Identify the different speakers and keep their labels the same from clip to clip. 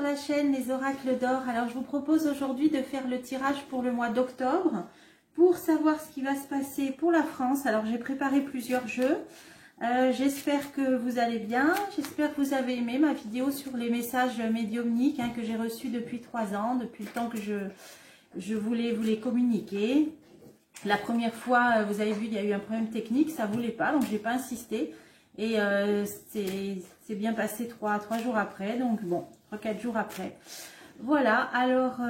Speaker 1: la chaîne Les Oracles d'Or. Alors je vous propose aujourd'hui de faire le tirage pour le mois d'octobre pour savoir ce qui va se passer pour la France. Alors j'ai préparé plusieurs jeux. J'espère que vous allez bien. J'espère que vous avez aimé ma vidéo sur les messages médiumniques que j'ai reçus depuis 3 ans, depuis le temps que je voulais vous les communiquer. La première fois, vous avez vu, il y a eu un problème technique, ça ne voulait pas, donc je n'ai pas insisté. Et c'est bien passé 3 jours après, donc bon, 3-4 jours après. Voilà, alors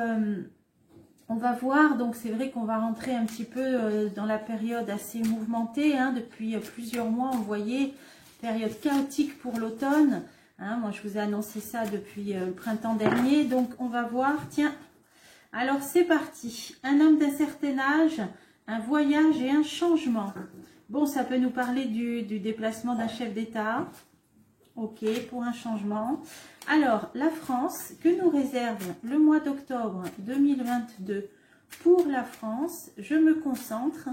Speaker 1: on va voir, donc c'est vrai qu'on va rentrer un petit peu dans la période assez mouvementée, depuis plusieurs mois, on voyait, période chaotique pour l'automne. Moi je vous ai annoncé ça depuis le printemps dernier, donc on va voir, tiens, alors c'est parti. Un homme d'un certain âge, un voyage et un changement. Bon, ça peut nous parler du déplacement d'un chef d'État. Ok, pour un changement. Alors, la France, que nous réserve le mois d'octobre 2022 pour la France? Je me concentre.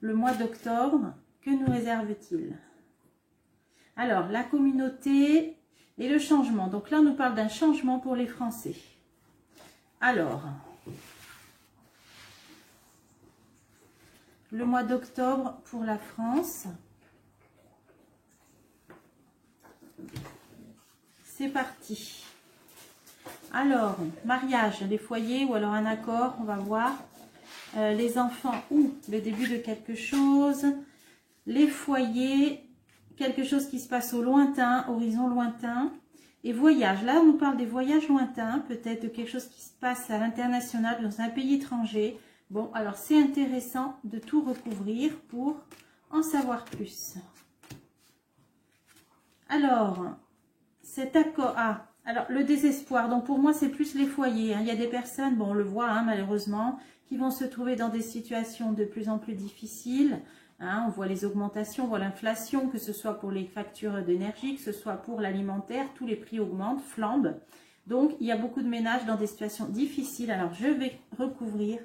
Speaker 1: Le mois d'octobre, que nous réserve-t-il? Alors, la communauté et le changement. Donc là, on nous parle d'un changement pour les Français. Alors, le mois d'octobre pour la France. C'est parti. Alors, mariage, les foyers ou alors un accord, on va voir. Les enfants ou le début de quelque chose. Les foyers, quelque chose qui se passe au lointain, horizon lointain. Et voyage, là on nous parle des voyages lointains, peut-être de quelque chose qui se passe à l'international, dans un pays étranger. Bon, alors c'est intéressant de tout recouvrir pour en savoir plus. Alors, cet accord, alors le désespoir, donc pour moi c'est plus les foyers. Il y a des personnes, bon on le voit malheureusement, qui vont se trouver dans des situations de plus en plus difficiles. On voit les augmentations, on voit l'inflation, que ce soit pour les factures d'énergie, que ce soit pour l'alimentaire, tous les prix augmentent, flambent. Donc il y a beaucoup de ménages dans des situations difficiles. Alors je vais recouvrir.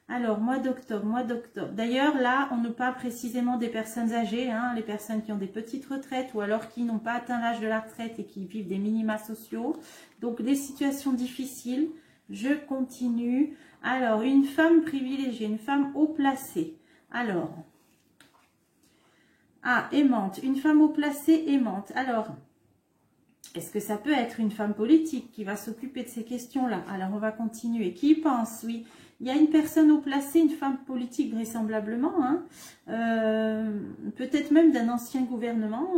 Speaker 1: Alors, mois d'octobre, mois d'octobre. D'ailleurs, là, on nous parle précisément des personnes âgées, les personnes qui ont des petites retraites ou alors qui n'ont pas atteint l'âge de la retraite et qui vivent des minima sociaux. Donc, des situations difficiles. Je continue. Alors, une femme privilégiée, une femme haut placée. Alors, aimante. Une femme haut placée, aimante. Alors, est-ce que ça peut être une femme politique qui va s'occuper de ces questions-là? Alors, on va continuer. Qui pense? Oui. Il y a une personne haut placée, une femme politique vraisemblablement, peut-être même d'un ancien gouvernement,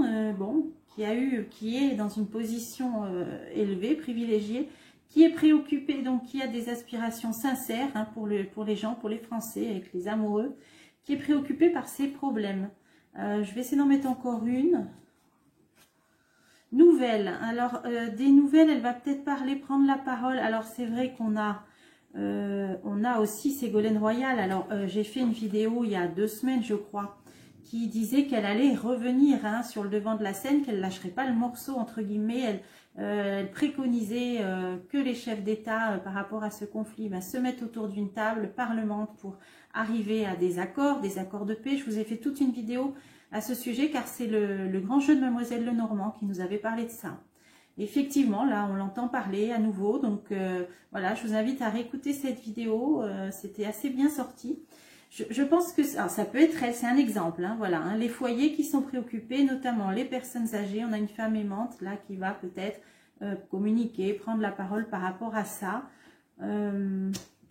Speaker 1: qui est dans une position élevée, privilégiée, qui est préoccupée, donc qui a des aspirations sincères pour les gens, pour les Français, avec les amoureux, qui est préoccupée par ces problèmes. Je vais essayer d'en mettre encore une. Nouvelles. Alors, des nouvelles, elle va peut-être parler, prendre la parole. Alors, c'est vrai qu'on a... on a aussi Ségolène Royal. Alors j'ai fait une vidéo il y a 2 semaines je crois qui disait qu'elle allait revenir sur le devant de la scène, qu'elle lâcherait pas le morceau entre guillemets. Elle préconisait que les chefs d'État par rapport à ce conflit se mettent autour d'une table, parlementent pour arriver à des accords de paix. Je vous ai fait toute une vidéo à ce sujet car c'est le grand jeu de Mademoiselle Lenormand qui nous avait parlé de ça. Effectivement, là, on l'entend parler à nouveau. Donc, voilà, je vous invite à réécouter cette vidéo. C'était assez bien sorti. Je pense que ça peut être elle, c'est un exemple. Voilà, les foyers qui sont préoccupés, notamment les personnes âgées. On a une femme aimante, là, qui va peut-être communiquer, prendre la parole par rapport à ça.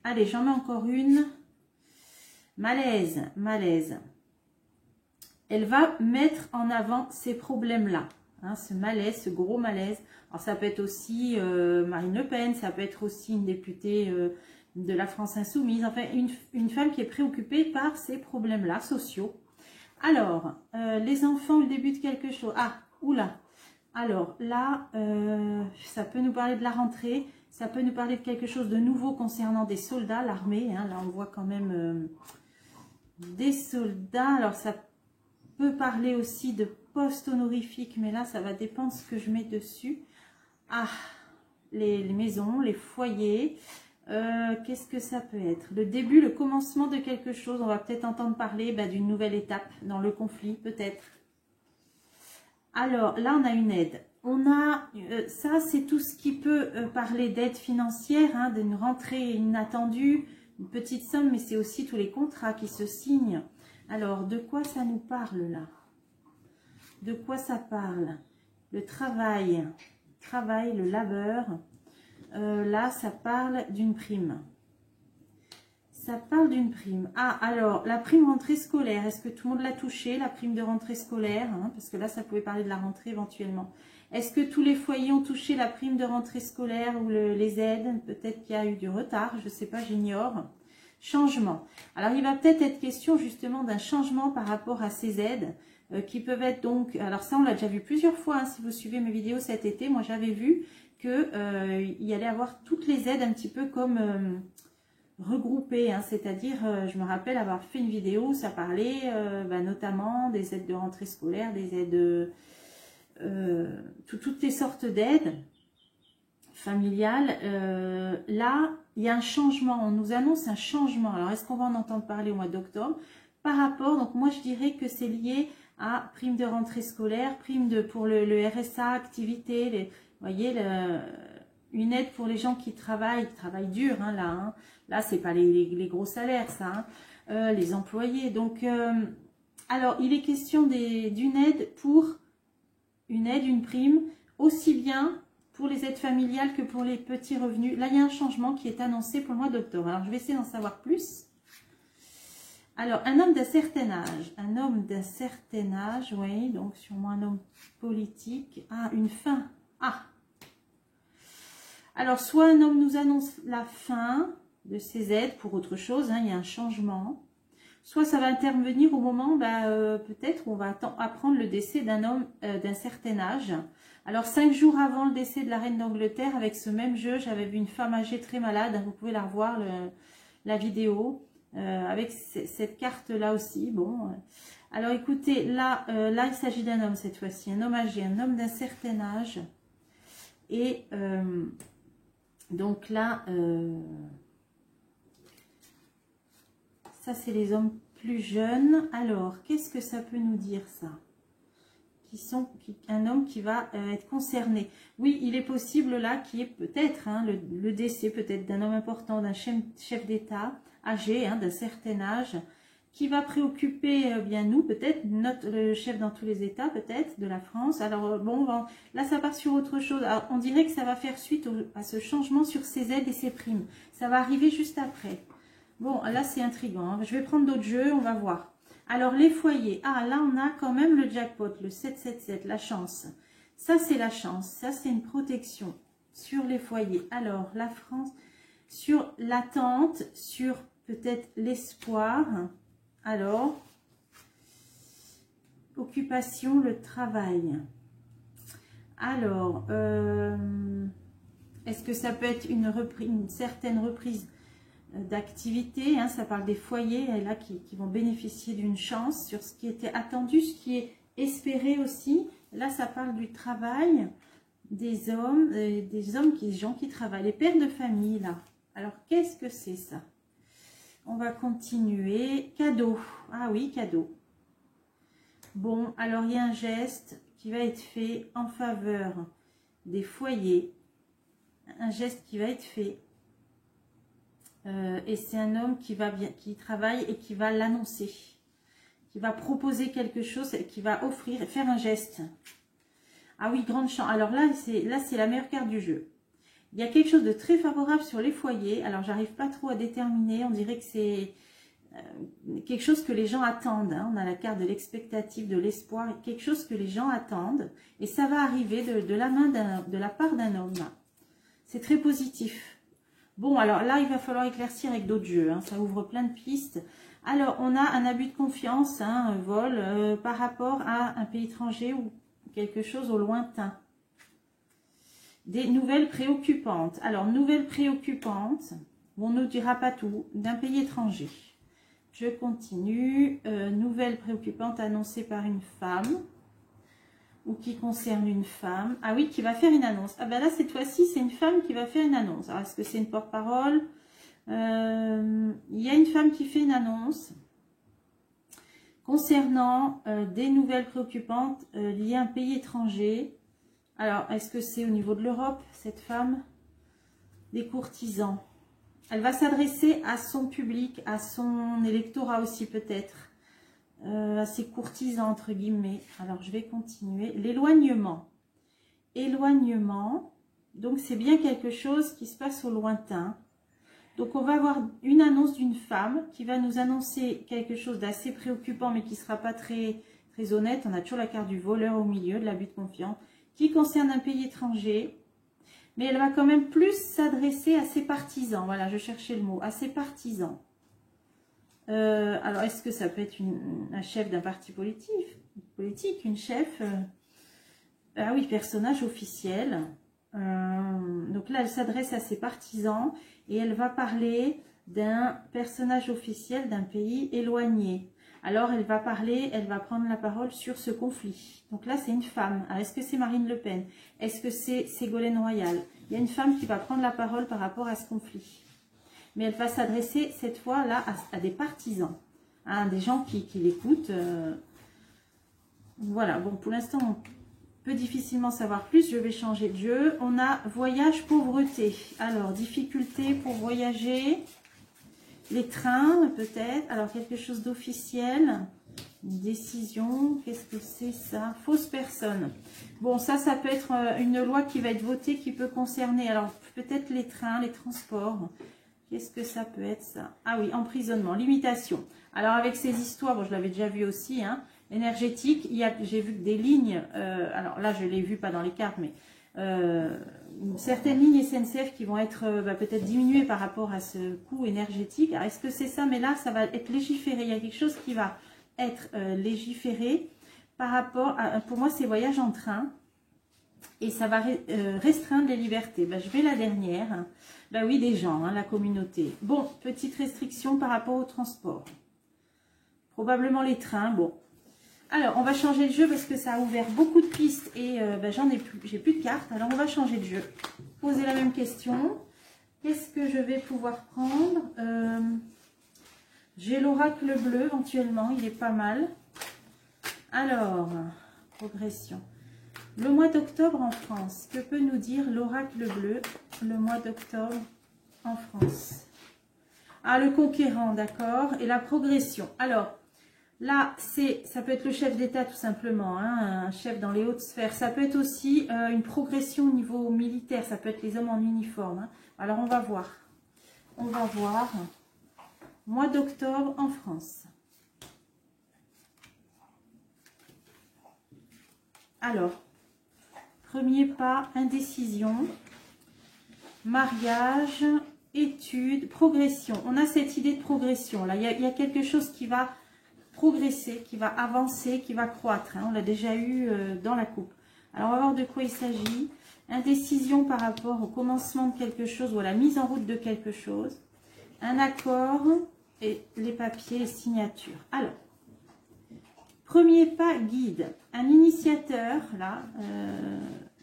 Speaker 1: Allez, j'en mets encore une. Malaise, malaise. Elle va mettre en avant ces problèmes-là. Ce malaise, ce gros malaise. Alors ça peut être aussi Marine Le Pen, ça peut être aussi une députée de la France Insoumise, enfin une femme qui est préoccupée par ces problèmes-là sociaux. Alors, les enfants, le début de quelque chose. Oula. Alors là, ça peut nous parler de la rentrée, ça peut nous parler de quelque chose de nouveau concernant des soldats, l'armée. Là, on voit quand même des soldats. Alors ça peut parler aussi de poste honorifique, mais là, ça va dépendre ce que je mets dessus. Les maisons, les foyers. Qu'est-ce que ça peut être? Le début, le commencement de quelque chose. On va peut-être entendre parler d'une nouvelle étape dans le conflit, peut-être. Alors, là, on a une aide. On a, ça c'est tout ce qui peut parler d'aide financière, hein, d'une rentrée inattendue, une petite somme, mais c'est aussi tous les contrats qui se signent. Alors, de quoi ça nous parle là? De quoi ça parle? Le travail, le labeur. Là, ça parle d'une prime. Ça parle d'une prime. Ah, alors, la prime rentrée scolaire. Est-ce que tout le monde l'a touché, la prime de rentrée scolaire, hein? Parce que là, ça pouvait parler de la rentrée éventuellement. Est-ce que tous les foyers ont touché la prime de rentrée scolaire ou les aides? Peut-être qu'il y a eu du retard, je ne sais pas, j'ignore. Changement. Alors, il va peut-être être question justement d'un changement par rapport à ces aides qui peuvent être donc... Alors ça, on l'a déjà vu plusieurs fois, hein, si vous suivez mes vidéos cet été. Moi, j'avais vu qu'il y allait avoir toutes les aides un petit peu comme... regroupées, hein, c'est-à-dire, je me rappelle avoir fait une vidéo où ça parlait notamment des aides de rentrée scolaire, des aides, toutes les sortes d'aides familiales. Là, il y a un changement, on nous annonce un changement. Alors, est-ce qu'on va en entendre parler au mois d'octobre? Par rapport, donc moi je dirais que c'est lié à prime de rentrée scolaire, prime pour le RSA, activité, vous voyez, une aide pour les gens qui travaillent dur, hein, là. Hein. Là, c'est pas les gros salaires, ça. Hein. Les employés. Donc, alors, il est question d'une aide une prime, aussi bien pour les aides familiales que pour les petits revenus. Là, il y a un changement qui est annoncé pour le mois d'octobre. Alors, je vais essayer d'en savoir plus. Alors, un homme d'un certain âge. Un homme d'un certain âge, oui, donc sûrement un homme politique. Ah, une fin. Ah. Alors, soit un homme nous annonce la fin de ses aides pour autre chose, hein, il y a un changement. Soit ça va intervenir au moment, peut-être, où on va apprendre le décès d'un homme d'un certain âge. Alors, 5 jours avant le décès de la reine d'Angleterre, avec ce même jeu, j'avais vu une femme âgée très malade. Vous pouvez la revoir, la vidéo, avec cette carte-là aussi. Bon, alors écoutez, là il s'agit d'un homme cette fois-ci, un homme âgé, un homme d'un certain âge. Et donc là, ça c'est les hommes plus jeunes. Alors, qu'est-ce que ça peut nous dire ça? Un homme qui va être concerné. Oui, il est possible là qu'il y ait peut-être le décès peut-être d'un homme important, d'un chef d'État âgé, hein, d'un certain âge, qui va préoccuper bien nous, peut-être, le chef dans tous les États, peut-être, de la France. Alors, bon, là, ça part sur autre chose. Alors, on dirait que ça va faire suite à ce changement sur ces aides et ces primes. Ça va arriver juste après. Bon, là, c'est intriguant. Hein. Je vais prendre d'autres jeux, on va voir. Alors, les foyers. Ah, là, on a quand même le jackpot, le 777, la chance. Ça, c'est la chance. Ça, c'est une protection sur les foyers. Alors, la France, sur l'attente, sur peut-être l'espoir. Alors, occupation, le travail. Alors, est-ce que ça peut être une certaine reprise d'activité, hein, ça parle des foyers là qui vont bénéficier d'une chance sur ce qui était attendu, ce qui est espéré aussi. Là, ça parle du travail des hommes, des gens qui travaillent, les pères de famille là. Alors, qu'est-ce que c'est ça? On va continuer. Cadeau. Ah oui, cadeau. Bon, alors il y a un geste qui va être fait en faveur des foyers. Un geste qui va être fait. Et c'est un homme qui travaille et qui va l'annoncer. Qui va proposer quelque chose, qui va offrir, faire un geste. Ah oui, grande chance. Alors là, c'est la meilleure carte du jeu. Il y a quelque chose de très favorable sur les foyers. Alors, j'arrive pas trop à déterminer. On dirait que c'est quelque chose que les gens attendent. Hein. On a la carte de l'expectative, de l'espoir. Quelque chose que les gens attendent. Et ça va arriver de la part d'un homme. C'est très positif. Bon, alors là, il va falloir éclaircir avec d'autres jeux. Hein. Ça ouvre plein de pistes. Alors, on a un abus de confiance, hein, un vol, par rapport à un pays étranger ou quelque chose au lointain. Des nouvelles préoccupantes. Alors, nouvelles préoccupantes, on ne nous dira pas tout, d'un pays étranger. Je continue. Nouvelles préoccupantes annoncées par une femme ou qui concerne une femme. Ah oui, qui va faire une annonce. Ah ben là, cette fois-ci, c'est une femme qui va faire une annonce. Alors, est-ce que c'est une porte-parole? Il y a une femme qui fait une annonce concernant des nouvelles préoccupantes liées à un pays étranger. Alors, est-ce que c'est au niveau de l'Europe, cette femme? Des courtisans. Elle va s'adresser à son public, à son électorat aussi peut-être, à ses courtisans entre guillemets. Alors, je vais continuer. L'éloignement. Éloignement. Donc, c'est bien quelque chose qui se passe au lointain. Donc, on va avoir une annonce d'une femme qui va nous annoncer quelque chose d'assez préoccupant, mais qui ne sera pas très, très honnête. On a toujours la carte du voleur au milieu, de l'abus de confiance, qui concerne un pays étranger. Mais elle va quand même plus s'adresser à ses partisans. Voilà, je cherchais le mot. À ses partisans. Alors, est-ce que ça peut être un chef d'un parti politique, une chef Ah oui, personnage officiel. Donc là, elle s'adresse à ses partisans et elle va parler d'un personnage officiel d'un pays éloigné. Alors, elle va parler, elle va prendre la parole sur ce conflit. Donc là, c'est une femme. Alors, est-ce que c'est Marine Le Pen? Est-ce que c'est Ségolène Royal? Il y a une femme qui va prendre la parole par rapport à ce conflit. Mais elle va s'adresser cette fois-là à des partisans, à des gens qui l'écoutent. Voilà, bon, pour l'instant, on peut difficilement savoir plus. Je vais changer de jeu. On a voyage, pauvreté. Alors, difficulté pour voyager. Les trains, peut-être. Alors, quelque chose d'officiel. Une décision. Qu'est-ce que c'est ça? Fausse personne. Bon, ça peut être une loi qui va être votée, qui peut concerner, alors, peut-être les trains, les transports. Qu'est-ce que ça peut être, ça? Ah oui, emprisonnement, limitation. Alors, avec ces histoires, bon, je l'avais déjà vu aussi, hein, énergétique, j'ai vu que des lignes, alors là, je l'ai vu pas dans les cartes, mais certaines lignes SNCF qui vont être peut-être diminuées par rapport à ce coût énergétique. Alors, est-ce que c'est ça? Mais là, ça va être légiféré. Il y a quelque chose qui va être légiféré par rapport à, pour moi, c'est voyage en train. Et ça va restreindre les libertés. Ben, je vais la dernière. Ben oui, des gens, hein, la communauté. Bon, petite restriction par rapport au transport. Probablement les trains, bon. Alors, on va changer de jeu parce que ça a ouvert beaucoup de pistes et ben, j'ai plus de cartes. Alors, on va changer de jeu. Poser la même question. Qu'est-ce que je vais pouvoir prendre? J'ai l'oracle bleu éventuellement, il est pas mal. Alors, progression. Le mois d'octobre en France, que peut nous dire l'oracle bleu, le mois d'octobre en France? Ah, le conquérant, d'accord, et la progression. Alors, là, ça peut être le chef d'État tout simplement, hein, un chef dans les hautes sphères. Ça peut être aussi une progression au niveau militaire, ça peut être les hommes en uniforme. Hein. Alors, on va voir. On va voir. Mois d'octobre en France. Alors, premier pas, indécision, mariage, études, progression. On a cette idée de progression. Là, il y a quelque chose qui va progresser, qui va avancer, qui va croître. Hein. On l'a déjà eu dans la coupe. Alors, on va voir de quoi il s'agit. Indécision par rapport au commencement de quelque chose ou à la mise en route de quelque chose. Un accord et les papiers, les signatures. Alors, premier pas, guide. Un initiateur, là,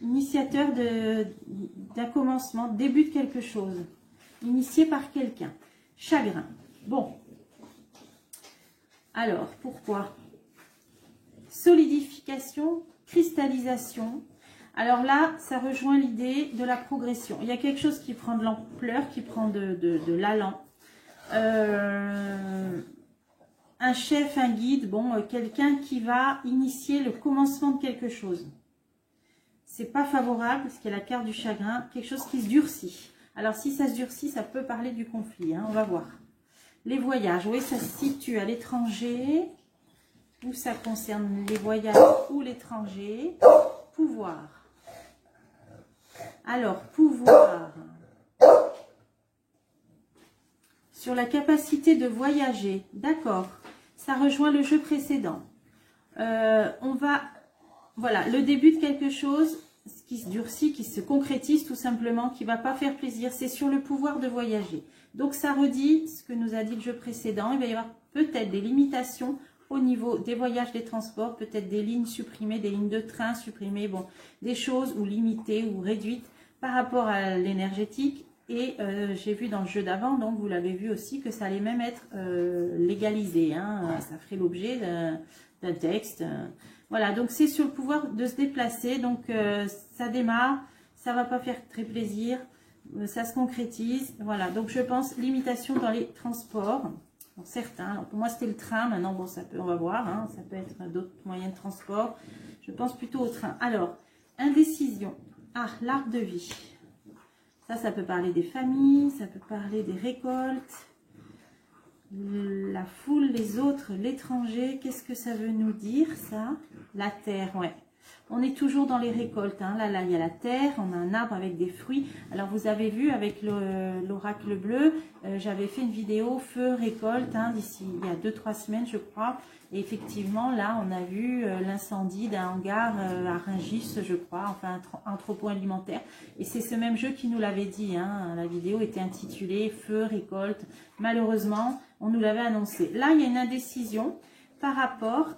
Speaker 1: initiateur d'un commencement, début de quelque chose. Initié par quelqu'un. Chagrin. Bon. Alors, pourquoi? Solidification, cristallisation. Alors là, ça rejoint l'idée de la progression. Il y a quelque chose qui prend de l'ampleur, qui prend de l'allant. Un chef, un guide, bon, quelqu'un qui va initier le commencement de quelque chose. C'est pas favorable parce qu'il y a la carte du chagrin, quelque chose qui se durcit. Alors si ça se durcit, ça peut parler du conflit, hein, on va voir. Les voyages, oui, ça se situe à l'étranger, ou ça concerne les voyages ou l'étranger. Pouvoir. Alors, pouvoir. Sur la capacité de voyager, d'accord. Ça rejoint le jeu précédent. On va, voilà, le début de quelque chose qui se durcit, qui se concrétise tout simplement, qui ne va pas faire plaisir. C'est sur le pouvoir de voyager. Donc ça redit ce que nous a dit le jeu précédent. Il va y avoir peut-être des limitations au niveau des voyages, des transports, peut-être des lignes supprimées, des lignes de train supprimées, bon, des choses ou limitées ou réduites par rapport à l'énergétique. Et j'ai vu dans le jeu d'avant, donc vous l'avez vu aussi, que ça allait même être légalisé. Hein, ça ferait l'objet d'un texte. Voilà, donc c'est sur le pouvoir de se déplacer. Donc ça démarre, ça va pas faire très plaisir, ça se concrétise. Voilà, donc je pense limitation dans les transports. Pour certains, alors pour moi c'était le train, maintenant bon ça peut, on va voir, hein, ça peut être d'autres moyens de transport. Je pense plutôt au train. Alors, indécision. Ah, l'arbre de vie. Ça peut parler des familles, ça peut parler des récoltes. La foule, les autres, l'étranger, qu'est-ce que ça veut nous dire ça? La terre, ouais. On est toujours dans les récoltes, hein. Là, il y a la terre, on a un arbre avec des fruits. Alors, vous avez vu avec l'oracle bleu, j'avais fait une vidéo feu récolte, hein, d'ici il y a 2-3 semaines, je crois. Et effectivement, là, on a vu l'incendie d'un hangar à Rungis, je crois, enfin, un entrepôt alimentaire. Et c'est ce même jeu qui nous l'avait dit, hein. La vidéo était intitulée feu récolte. Malheureusement, on nous l'avait annoncé. Là, il y a une indécision par rapport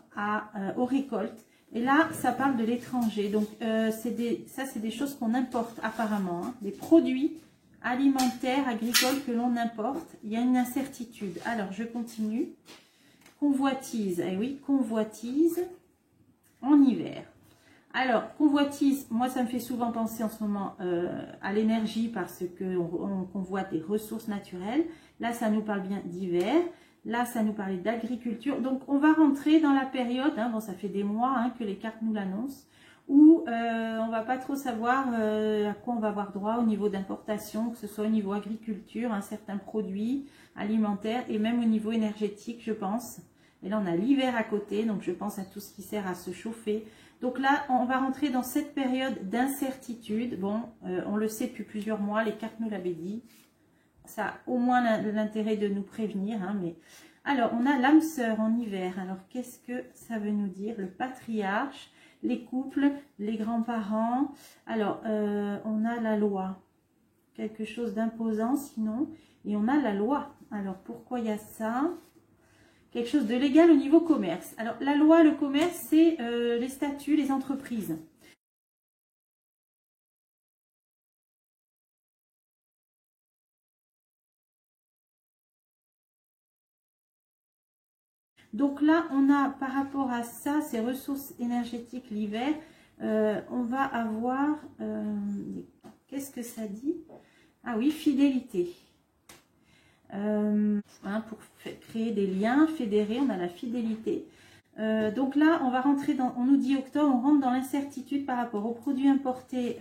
Speaker 1: aux récoltes. Et là, ça parle de l'étranger. Donc, ça, c'est des choses qu'on importe apparemment. Hein. Des produits alimentaires, agricoles que l'on importe. Il y a une incertitude. Alors, je continue. Convoitise. Eh oui, convoitise en hiver. Alors, convoitise, moi, ça me fait souvent penser en ce moment à l'énergie parce qu'on convoite des ressources naturelles. Là, ça nous parle bien d'hiver. Là, ça nous parlait d'agriculture. Donc, on va rentrer dans la période, hein, bon, ça fait des mois hein, que les cartes nous l'annoncent, où on va pas trop savoir à quoi on va avoir droit au niveau d'importation, que ce soit au niveau agriculture, un certain produit alimentaire et même au niveau énergétique, je pense. Et là, on a l'hiver à côté, donc je pense à tout ce qui sert à se chauffer. Donc là, on va rentrer dans cette période d'incertitude. Bon, on le sait depuis plusieurs mois, les cartes nous l'avaient dit. Ça a au moins l'intérêt de nous prévenir. Hein, mais... Alors, on a l'âme sœur en hiver. Alors, qu'est-ce que ça veut nous dire? Le patriarche, les couples, les grands-parents. Alors, on a la loi. Quelque chose d'imposant sinon. Et on a la loi. Alors, pourquoi il y a ça? Quelque chose de légal au niveau commerce. Alors, la loi, le commerce, c'est les statuts, les entreprises. Donc là, on a par rapport à ça, ces ressources énergétiques l'hiver, on va avoir, qu'est-ce que ça dit? Ah oui, fidélité. Hein, pour créer des liens, fédérer, on a la fidélité. Donc là, on va rentrer dans, on nous dit octobre, on rentre dans l'incertitude par rapport aux produits importés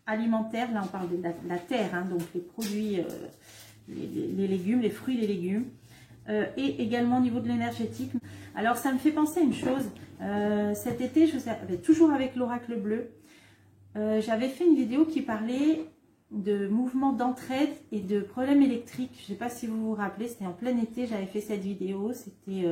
Speaker 1: alimentaires. Là, on parle de la terre, hein, donc les produits, les légumes, les fruits, les légumes. Et également au niveau de l'énergétique. Alors ça me fait penser à une chose, cet été, je savais, toujours avec l'oracle bleu, j'avais fait une vidéo qui parlait de mouvements d'entraide et de problèmes électriques. Je ne sais pas si vous vous rappelez, c'était en plein été, j'avais fait cette vidéo, c'était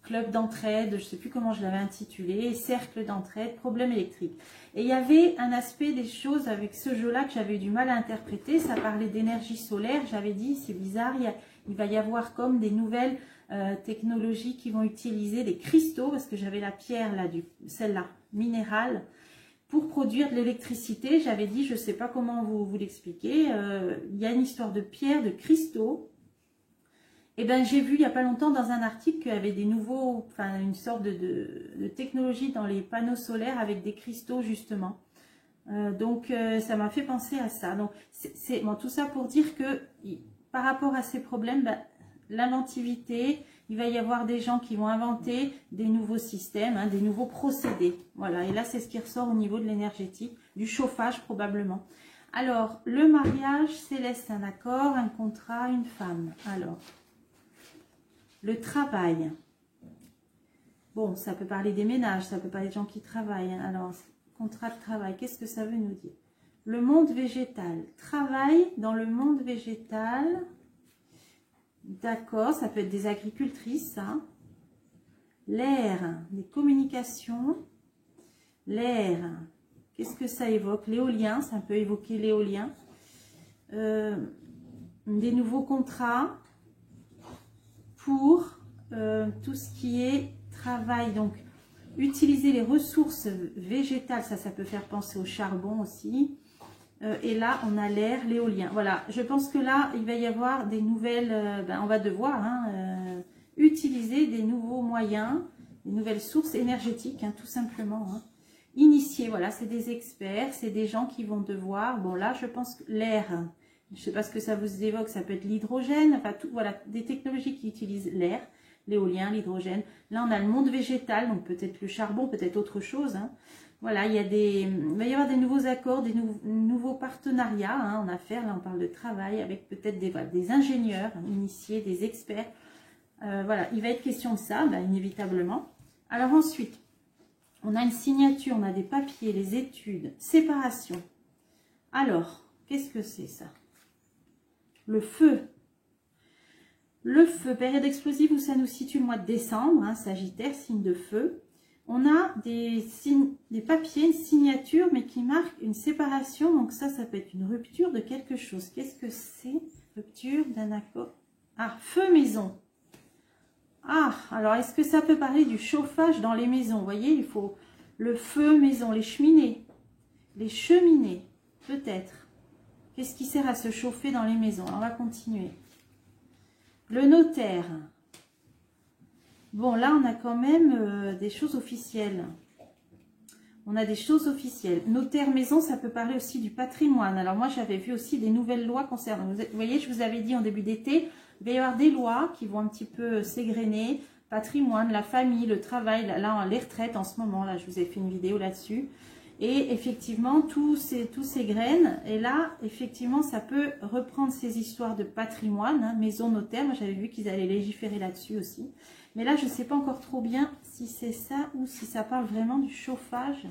Speaker 1: club d'entraide, je ne sais plus comment je l'avais intitulé, cercle d'entraide, problème électrique. Et il y avait un aspect des choses avec ce jeu-là que j'avais eu du mal à interpréter, ça parlait d'énergie solaire, j'avais dit c'est bizarre, il va y avoir comme des nouvelles technologies qui vont utiliser des cristaux, parce que j'avais la pierre là, celle-là, minérale, pour produire de l'électricité. J'avais dit, je ne sais pas comment vous l'expliquer, il y a une histoire de pierre, de cristaux. Et ben j'ai vu il n'y a pas longtemps dans un article qu'il y avait des nouveaux, enfin une sorte de technologie dans les panneaux solaires avec des cristaux justement. Donc ça m'a fait penser à ça. Donc c'est bon, tout ça pour dire que par rapport à ces problèmes, ben, l'inventivité, il va y avoir des gens qui vont inventer des nouveaux systèmes, hein, des nouveaux procédés. Voilà, et là c'est ce qui ressort au niveau de l'énergétique, du chauffage probablement. Alors, le mariage céleste, un accord, un contrat, une femme. Alors, le travail. Bon, ça peut parler des ménages, ça peut parler des gens qui travaillent. Hein. Alors, contrat de travail, qu'est-ce que ça veut nous dire? Le monde végétal. Travail dans le monde végétal. D'accord, ça peut être des agricultrices, ça. L'air, les communications. L'air, qu'est-ce que ça évoque? L'éolien, ça peut évoquer l'éolien. Des nouveaux contrats pour tout ce qui est travail. Donc, utiliser les ressources végétales, ça peut faire penser au charbon aussi. Et là, on a l'air, l'éolien. Voilà, je pense que là, il va y avoir des nouvelles... on va devoir utiliser des nouveaux moyens des nouvelles sources énergétiques, hein, tout simplement. Hein. Initiés, voilà, c'est des experts, c'est des gens qui vont devoir, bon là, je pense que l'air, je ne sais pas ce que ça vous évoque, ça peut être l'hydrogène, enfin, tout, voilà, des technologies qui utilisent l'air, l'éolien, l'hydrogène. Là, on a le monde végétal, donc peut-être le charbon, peut-être autre chose. Hein. Voilà, il va y avoir des nouveaux accords, des nouveaux partenariats hein, en affaires. Là, on parle de travail avec peut-être des ingénieurs initiés, des experts. Voilà, il va être question de ça, ben, inévitablement. Alors ensuite, on a une signature, on a des papiers, les études, séparation. Alors, qu'est-ce que c'est ça? Le feu. Le feu, période explosive où ça nous situe le mois de décembre, hein, Sagittaire, signe de feu. On a des papiers, une signature, mais qui marque une séparation. Donc ça peut être une rupture de quelque chose. Qu'est-ce que c'est? Rupture d'un accord. Ah, feu maison. Ah, alors est-ce que ça peut parler du chauffage dans les maisons? Vous voyez, il faut le feu maison, les cheminées. Les cheminées, peut-être. Qu'est-ce qui sert à se chauffer dans les maisons? On va continuer. Le notaire. Bon, là, on a quand même des choses officielles. On a des choses officielles. Notaire maison, ça peut parler aussi du patrimoine. Alors moi, j'avais vu aussi des nouvelles lois concernant. Vous voyez, je vous avais dit en début d'été, il va y avoir des lois qui vont un petit peu s'égrener. Patrimoine, la famille, le travail, là, les retraites en ce moment. Là, je vous ai fait une vidéo là-dessus. Et effectivement, tous ces graines. Et là, effectivement, ça peut reprendre ces histoires de patrimoine, hein, maison, notaire. Moi, j'avais vu qu'ils allaient légiférer là-dessus aussi. Mais là, je ne sais pas encore trop bien si c'est ça ou si ça parle vraiment du chauffage.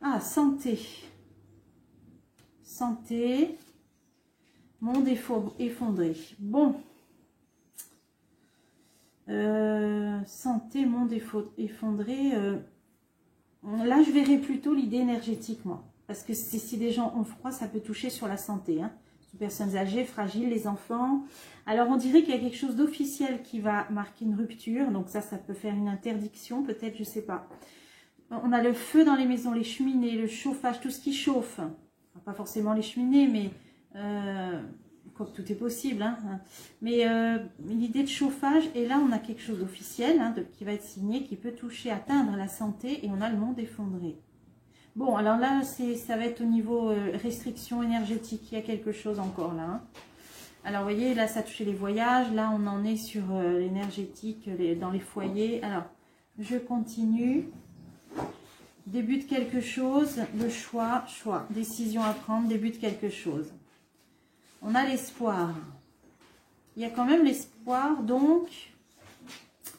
Speaker 1: Ah, santé. Santé. Monde effondré. Bon. Santé, monde effondré. Là, je verrais plutôt l'idée énergétique, moi. Parce que si des gens ont froid, ça peut toucher sur la santé. Hein. Les personnes âgées, fragiles, les enfants. Alors, on dirait qu'il y a quelque chose d'officiel qui va marquer une rupture. Donc ça peut faire une interdiction, peut-être, je ne sais pas. On a le feu dans les maisons, les cheminées, le chauffage, tout ce qui chauffe. Pas forcément les cheminées, mais... Quoique tout est possible. Hein. Mais l'idée de chauffage, et là, on a quelque chose d'officiel hein, qui va être signé, qui peut toucher, atteindre la santé, et on a le monde effondré. Bon, alors là, ça va être au niveau restriction énergétique. Il y a quelque chose encore là. Hein. Alors, vous voyez, là, ça a touché les voyages. Là, on en est sur l'énergétique dans les foyers. Alors, je continue. Début de quelque chose. Le choix. Décision à prendre. Début de quelque chose. On a l'espoir. Il y a quand même l'espoir. Donc,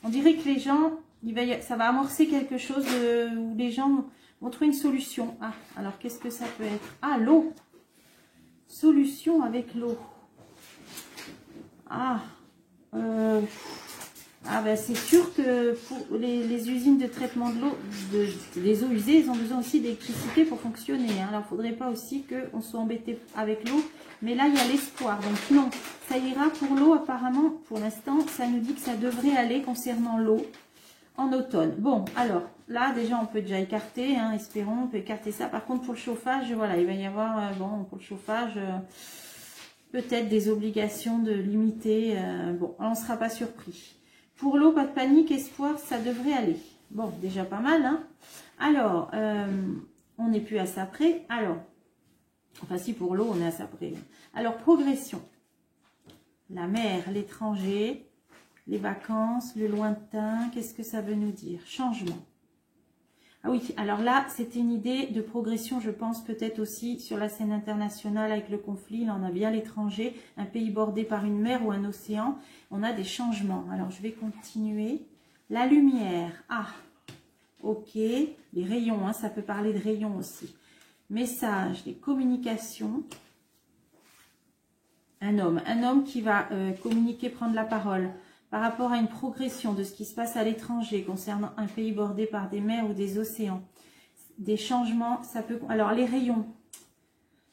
Speaker 1: on dirait que les gens, ça va amorcer quelque chose où les gens vont trouver une solution. Ah, alors qu'est-ce que ça peut être? Ah, l'eau. Solution avec l'eau. Ah, ben c'est sûr que pour les usines de traitement de l'eau, les eaux usées, ils ont besoin aussi d'électricité pour fonctionner. Hein. Alors, il ne faudrait pas aussi qu'on soit embêté avec l'eau. Mais là, il y a l'espoir. Donc, non, ça ira pour l'eau. Apparemment, pour l'instant, ça nous dit que ça devrait aller concernant l'eau en automne. Bon, alors, là, déjà, on peut déjà écarter. Hein, espérons, on peut écarter ça. Par contre, pour le chauffage, voilà, il va y avoir, bon, pour le chauffage... peut-être des obligations de limiter. Bon, on ne sera pas surpris. Pour l'eau, pas de panique, espoir, ça devrait aller. Bon, déjà pas mal. Hein. Alors, on n'est plus à ça près. Alors, enfin si pour l'eau, on est à ça près. Alors, progression. La mer, l'étranger, les vacances, le lointain. Qu'est-ce que ça veut nous dire? Changement. Ah oui, alors là, c'était une idée de progression, je pense, peut-être aussi sur la scène internationale avec le conflit. Là, on a bien l'étranger, un pays bordé par une mer ou un océan. On a des changements. Alors, je vais continuer. La lumière. Ah, ok. Les rayons, hein, ça peut parler de rayons aussi. Message, les communications. Un homme qui va communiquer, prendre la parole. Par rapport à une progression de ce qui se passe à l'étranger concernant un pays bordé par des mers ou des océans. Des changements, ça peut... Alors, les rayons.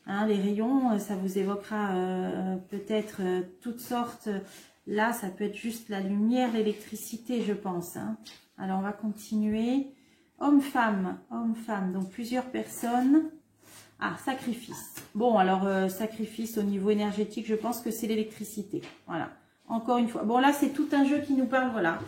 Speaker 1: Hein, les rayons, ça vous évoquera peut-être toutes sortes. Là, ça peut être juste la lumière, l'électricité, je pense. Hein. Alors, on va continuer. Homme-femme. Homme-femme. Donc, plusieurs personnes. Ah, sacrifice. Bon, alors, sacrifice au niveau énergétique, je pense que c'est l'électricité. Voilà. Encore une fois. Bon, là, c'est tout un jeu qui nous parle, voilà.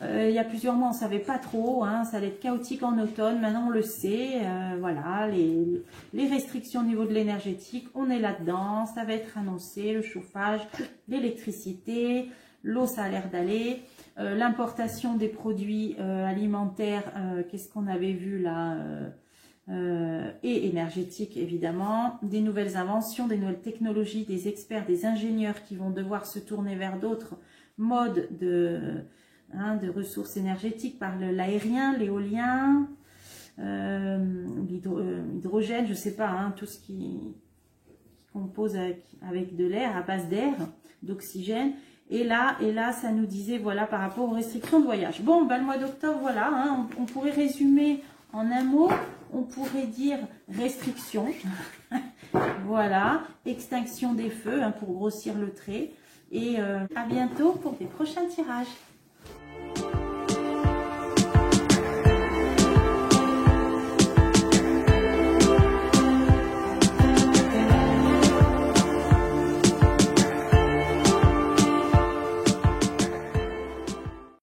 Speaker 1: Il y a plusieurs mois, on ne savait pas trop, hein, ça allait être chaotique en automne, maintenant on le sait, voilà, les restrictions au niveau de l'énergétique, on est là-dedans, ça va être annoncé, le chauffage, l'électricité, l'eau ça a l'air d'aller, l'importation des produits alimentaires, qu'est-ce qu'on avait vu là et énergétique évidemment, des nouvelles inventions, des nouvelles technologies, des experts, des ingénieurs qui vont devoir se tourner vers d'autres modes de ressources énergétiques par l'aérien, l'éolien, l'hydrogène, je sais pas, hein, tout ce qui compose avec de l'air, à base d'air, d'oxygène. Et là, ça nous disait, voilà, par rapport aux restrictions de voyage. Bon, ben, le mois d'octobre, voilà, hein, on pourrait résumer en un mot, on pourrait dire restriction, voilà, extinction des feux, hein, pour grossir le trait. Et à bientôt pour des prochains tirages.